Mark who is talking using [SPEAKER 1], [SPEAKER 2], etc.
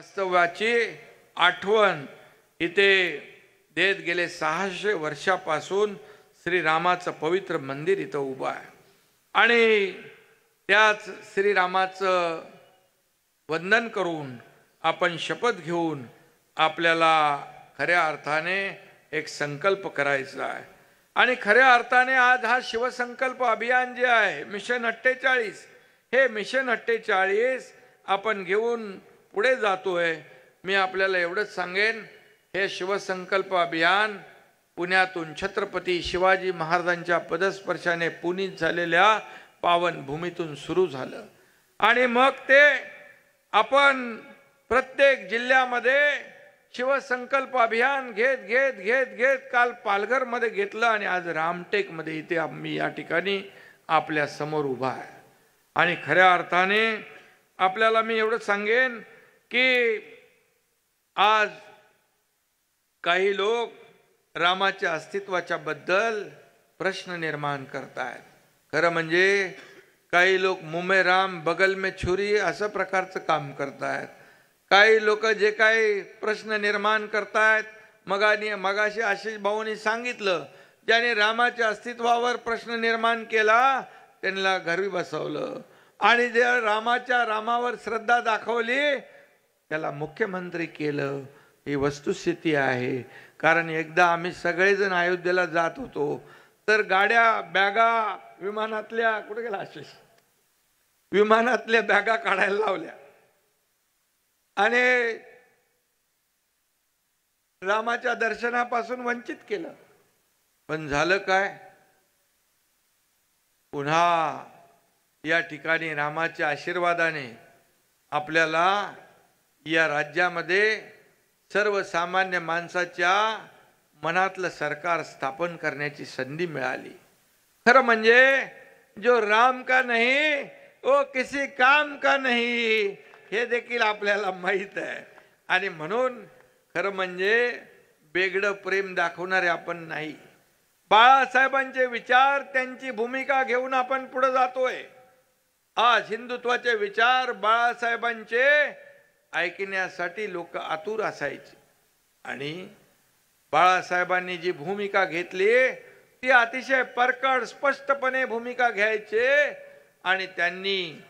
[SPEAKER 1] वास्तवाची आठवण इथे देत गेले 600 वर्षापासून श्रीरामाचं पवित्र मंदिर इथं उभं आहे आणि त्याच श्रीरामाचं वंदन करून आपण शपथ घेऊन आपल्याला खऱ्या अर्थाने एक संकल्प करायचा आहे आणि खऱ्या अर्थाने आज हा शिवसंकल्प अभियान जे आहे मिशन 48 हे मिशन 48 आपण घेऊन पुढे जातोय। मी आपल्याला एवढंच सांगेन हे शिवसंकल्प अभियान पुण्यातून छत्रपती शिवाजी महाराजांच्या पदस्पर्शाने पुनीत झालेल्या पावन भूमीतून सुरू झालं आणि मग ते आपण प्रत्येक जिल्ह्यामध्ये शिवसंकल्प अभियान घेत काल पालघर मध्ये घेतलं आणि आज रामटेक मध्ये इथे आम्ही या ठिकाणी आपल्या समोर उभा आहे आणि खऱ्या अर्थाने आपल्याला मी एवढं सांगेन की आज काही लोक रामाच्या अस्तित्वाच्या बद्दल प्रश्न निर्माण करतायत। खरं म्हणजे काही लोक मुमे राम बगल में छुरी असं प्रकारचं काम करतायत। काही लोक जे काही प्रश्न निर्माण करतायत मगाशी आशिष भाऊंनी सांगितलं ज्याने रामाच्या अस्तित्वावर प्रश्न निर्माण केला त्यांना घरी बसवलं आणि जे रामावर श्रद्धा दाखवली त्याला मुख्यमंत्री केलं। ही वस्तुस्थिती आहे। कारण एकदा आम्ही सगळेजण अयोध्येला जात होतो तर गाड्या बॅगा विमानातल्या कुठे गेला आशिष विमानातल्या बॅगा काढायला लावल्या आणि रामाच्या दर्शनापासून वंचित केलं। पण झालं काय पुन्हा या ठिकाणी रामाच्या आशीर्वादाने आपल्याला या राज्यामध्ये सर्वसामान्य माणसाच्या मनातलं सरकार स्थापन करण्याची संधी मिळाली। खरं म्हणजे जो राम का नहीं वो किसी काम का नहीं हे देखील आपल्याला माहित आहे आणि म्हणून खरं म्हणजे वेगळं प्रेम दाखवणारे आपण नाही। बाळासाहेबांचे विचार त्यांची भूमिका घेऊन आपण पुढे जातोय। आज हिंदुत्वाचे विचार बाळासाहेबांचे ऐकण्यासाठी लोक आतुर असायचे आणि बाळासाहेबांनी जी भूमिका घेतली ती अतिशय परकड स्पष्टपणे भूमिका घ्यायचे आणि त्यांनी